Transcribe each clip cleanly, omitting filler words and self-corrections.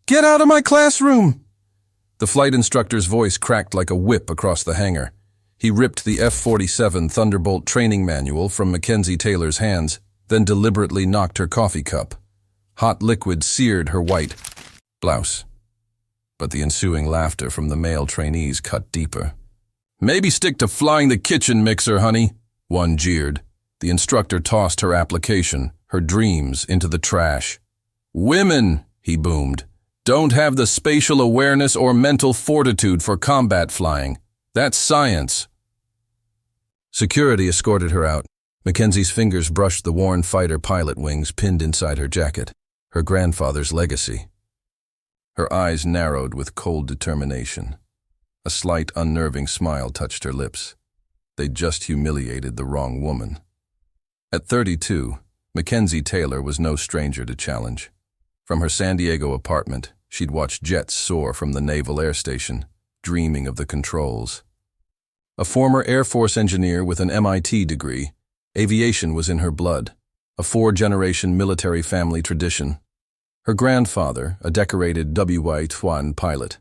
Get out of my classroom! The flight instructor's voice cracked like a whip across the hangar. He ripped the F-47 Thunderbolt training manual from Mackenzie Taylor's hands, then deliberately knocked her coffee cup. Hot liquid seared her white blouse. But the ensuing laughter from the male trainees cut deeper. "Maybe stick to flying the kitchen mixer, honey," one jeered. The instructor tossed her application, her dreams, into the trash. "Women," he boomed, "don't have the spatial awareness or mental fortitude for combat flying. That's science." Security escorted her out. Mackenzie's fingers brushed the worn fighter pilot wings pinned inside her jacket, her grandfather's legacy. Her eyes narrowed with cold determination. A slight, unnerving smile touched her lips. They'd just humiliated the wrong woman. At 32, Mackenzie Taylor was no stranger to challenge. From her San Diego apartment, she'd watched jets soar from the Naval Air Station, dreaming of the controls. A former Air Force engineer with an MIT degree, aviation was in her blood, a 4-generation military family tradition. Her grandfather, a decorated WY-21 pilot.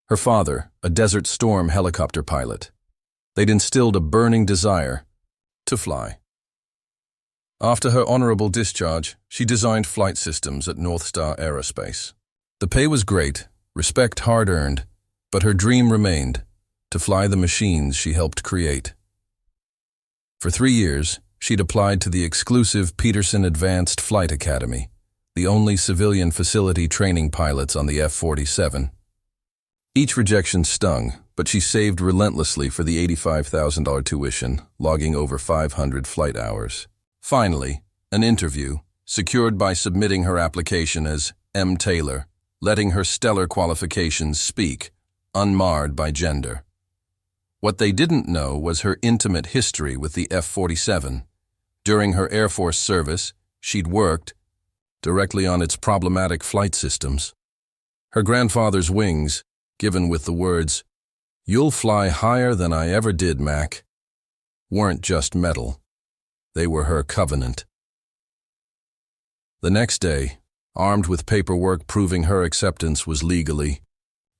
Her father, a Desert Storm helicopter pilot. They'd instilled a burning desire to fly. After her honorable discharge, she designed flight systems at North Star Aerospace. The pay was great, respect hard-earned, but her dream remained, to fly the machines she helped create. For 3 years, she'd applied to the exclusive Peterson Advanced Flight Academy, the only civilian facility training pilots on the F-47. Each rejection stung, but she saved relentlessly for the $85,000 tuition, logging over 500 flight hours. Finally, an interview, secured by submitting her application as M. Taylor, letting her stellar qualifications speak, unmarred by gender. What they didn't know was her intimate history with the F-47. During her Air Force service, she'd worked directly on its problematic flight systems. Her grandfather's wings, given with the words, "You'll fly higher than I ever did, Mac," weren't just metal. They were her covenant. The next day, armed with paperwork proving her acceptance was legally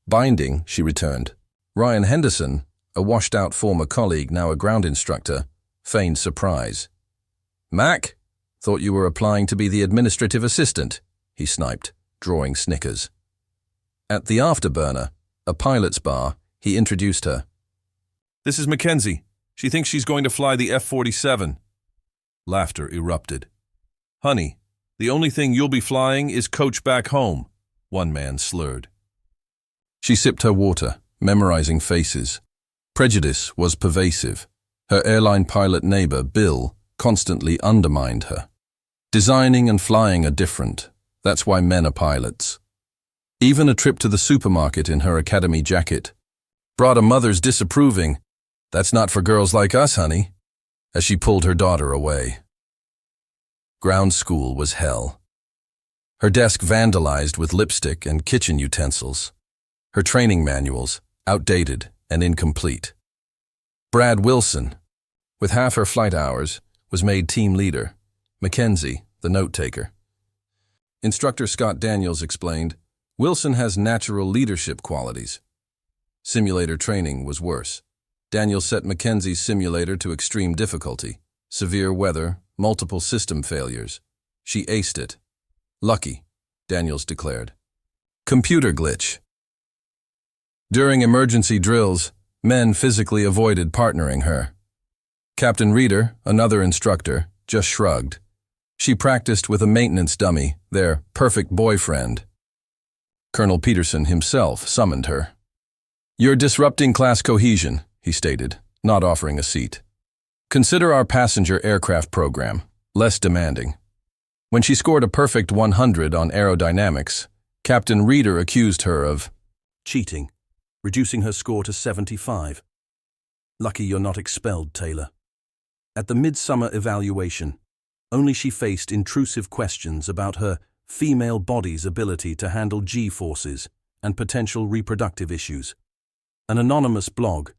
binding, she returned. Ryan Henderson, a washed-out former colleague, now a ground instructor, feigned surprise. "Mac, thought you were applying to be the administrative assistant," he sniped, drawing snickers. At the Afterburner, a pilot's bar, he introduced her. "This is Mackenzie. She thinks she's going to fly the F-47. Laughter erupted. "Honey, the only thing you'll be flying is coach back home," one man slurred. She sipped her water, memorizing faces. Prejudice was pervasive. Her airline pilot neighbor, Bill, constantly undermined her. Designing and flying are different. That's why men are pilots. Even a trip to the supermarket in her academy jacket brought a mother's disapproving, "That's not for girls like us, honey," as she pulled her daughter away. Ground school was hell. Her desk vandalized with lipstick and kitchen utensils. Her training manuals, outdated and incomplete. Brad Wilson, with half her flight hours, was made team leader. Mackenzie, the note-taker. Instructor Scott Daniels explained, "Wilson has natural leadership qualities." Simulator training was worse. Daniels set Mackenzie's simulator to extreme difficulty, severe weather, multiple system failures. She aced it. "Lucky," Daniels declared. Computer glitch. During emergency drills, men physically avoided partnering her. Captain Reeder, another instructor, just shrugged. She practiced with a maintenance dummy, their perfect boyfriend. Colonel Peterson himself summoned her. "You're disrupting class cohesion," he stated, not offering a seat. "Consider our passenger aircraft program, less demanding." When she scored a perfect 100 on aerodynamics, Captain Reeder accused her of cheating, reducing her score to 75. "Lucky you're not expelled, Taylor." At the midsummer evaluation, only she faced intrusive questions about her female body's ability to handle G-forces and potential reproductive issues. An anonymous blog,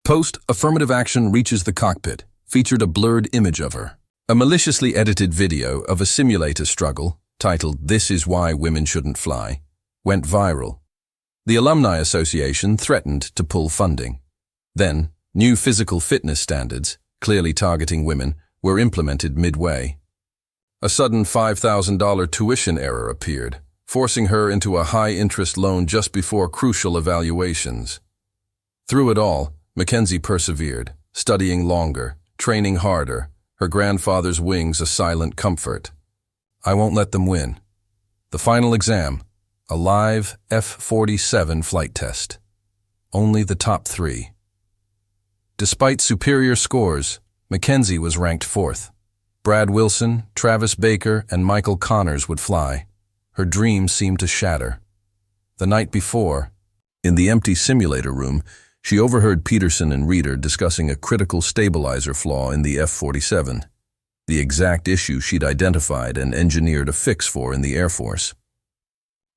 "Post-affirmative action reaches the cockpit," featured a blurred image of her. A maliciously edited video of a simulator struggle, titled "This is Why Women Shouldn't Fly," went viral. The Alumni Association threatened to pull funding. Then, new physical fitness standards, clearly targeting women, were implemented midway. A sudden $5,000 tuition error appeared, forcing her into a high-interest loan just before crucial evaluations. Through it all, Mackenzie persevered, studying longer, training harder, her grandfather's wings a silent comfort. I won't let them win. The final exam, a live F-47 flight test. Only the top 3. Despite superior scores, Mackenzie was ranked 4th. Brad Wilson, Travis Baker, and Michael Connors would fly. Her dreams seemed to shatter. The night before, in the empty simulator room, she overheard Peterson and Reeder discussing a critical stabilizer flaw in the F-47, the exact issue she'd identified and engineered a fix for in the Air Force.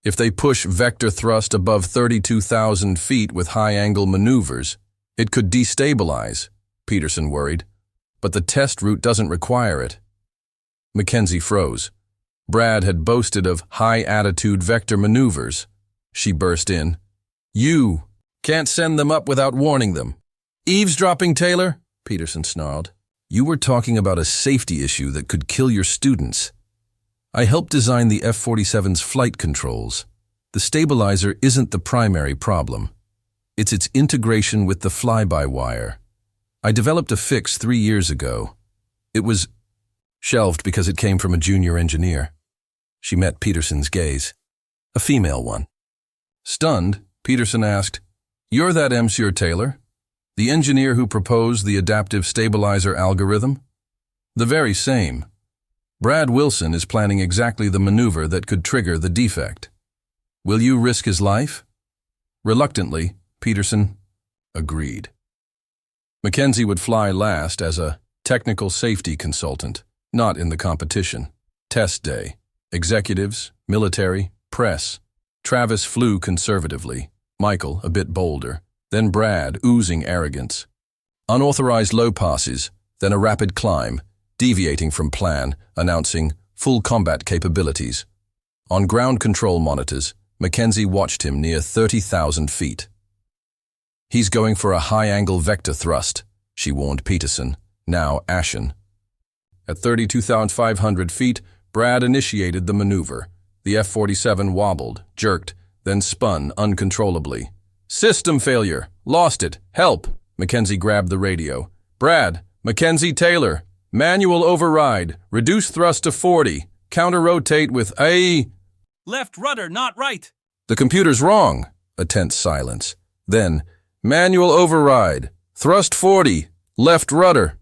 If they push vector thrust above 32,000 feet with high-angle maneuvers, it could destabilize, Peterson worried. But the test route doesn't require it. Mackenzie froze. Brad had boasted of high-attitude vector maneuvers. She burst in. You can't send them up without warning them. Eavesdropping, Taylor? Peterson snarled. You were talking about a safety issue that could kill your students. I helped design the F-47's flight controls. The stabilizer isn't the primary problem. It's its integration with the fly-by-wire. I developed a fix 3 years ago. It was shelved because it came from a junior engineer. She met Peterson's gaze. A female one. Stunned, Peterson asked, You're that Monsieur Taylor? The engineer who proposed the adaptive stabilizer algorithm? The very same. Brad Wilson is planning exactly the maneuver that could trigger the defect. Will you risk his life? Reluctantly, Peterson agreed. Mackenzie would fly last as a technical safety consultant, not in the competition. Test day. Executives, military, press. Travis flew conservatively, Michael a bit bolder, then Brad oozing arrogance. Unauthorized low passes, then a rapid climb, deviating from plan, announcing full combat capabilities. On ground control monitors, Mackenzie watched him near 30,000 feet. He's going for a high-angle vector thrust, she warned Peterson, now ashen. At 32,500 feet, Brad initiated the maneuver. The F-47 wobbled, jerked, then spun uncontrollably. System failure. Lost it. Help. Mackenzie grabbed the radio. Brad, Mackenzie Taylor. Manual override. Reduce thrust to 40. Counter-rotate with a... Left rudder, not right. The computer's wrong. A tense silence. Then, manual override. Thrust 40. Left rudder.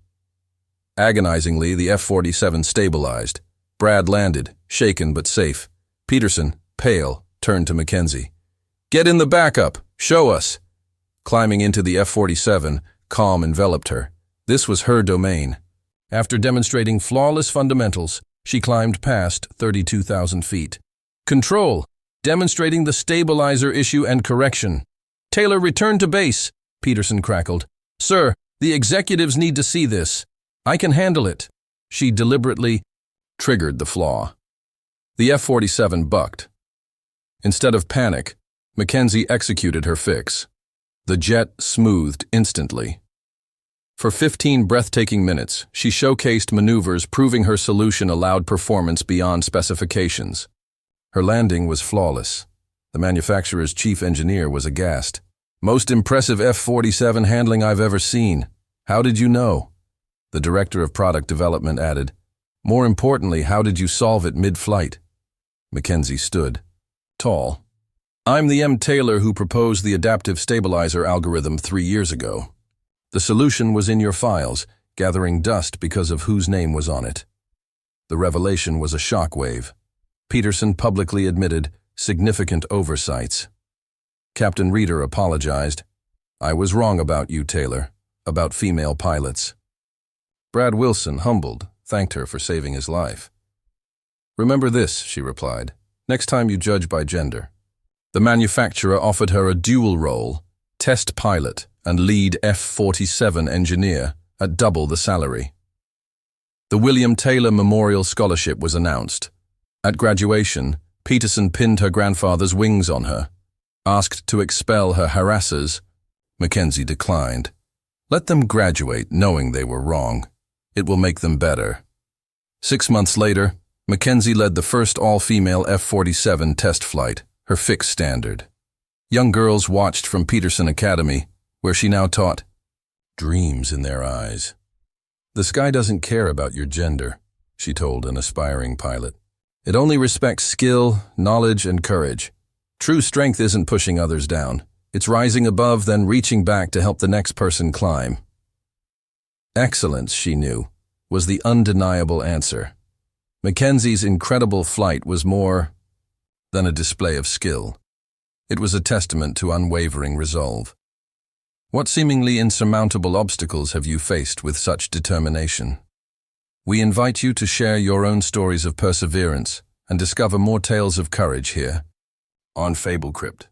Agonizingly, the F-47 stabilized. Brad landed, shaken but safe. Peterson, pale, turned to Mackenzie. Get in the backup. Show us. Climbing into the F-47, calm enveloped her. This was her domain. After demonstrating flawless fundamentals, she climbed past 32,000 feet. Control, demonstrating the stabilizer issue and correction. Taylor, return to base, Peterson crackled. Sir, the executives need to see this. I can handle it. She deliberately triggered the flaw. The F-47 bucked. Instead of panic, Mackenzie executed her fix. The jet smoothed instantly. For 15 breathtaking minutes, she showcased maneuvers proving her solution allowed performance beyond specifications. Her landing was flawless. The manufacturer's chief engineer was aghast. Most impressive F-47 handling I've ever seen. How did you know? The director of product development added, More importantly, how did you solve it mid-flight? Mackenzie stood, tall. I'm the M. Taylor who proposed the adaptive stabilizer algorithm 3 years ago. The solution was in your files, gathering dust because of whose name was on it. The revelation was a shockwave. Peterson publicly admitted significant oversights. Captain Reeder apologized. I was wrong about you, Taylor, about female pilots. Brad Wilson, humbled, thanked her for saving his life. Remember this, she replied, next time you judge by gender. The manufacturer offered her a dual role, test pilot and lead F-47 engineer, at double the salary. The William Taylor Memorial Scholarship was announced. At graduation, Peterson pinned her grandfather's wings on her. Asked to expel her harassers, Mackenzie declined. Let them graduate knowing they were wrong. It will make them better. 6 months later, Mackenzie led the first all-female F-47 test flight, her fixed standard. Young girls watched from Peterson Academy, where she now taught, dreams in their eyes. The sky doesn't care about your gender, she told an aspiring pilot. It only respects skill, knowledge, and courage. True strength isn't pushing others down. It's rising above, then reaching back to help the next person climb. Excellence, she knew, was the undeniable answer. Mackenzie's incredible flight was more than a display of skill. It was a testament to unwavering resolve. What seemingly insurmountable obstacles have you faced with such determination? We invite you to share your own stories of perseverance and discover more tales of courage here on Fable Crypt.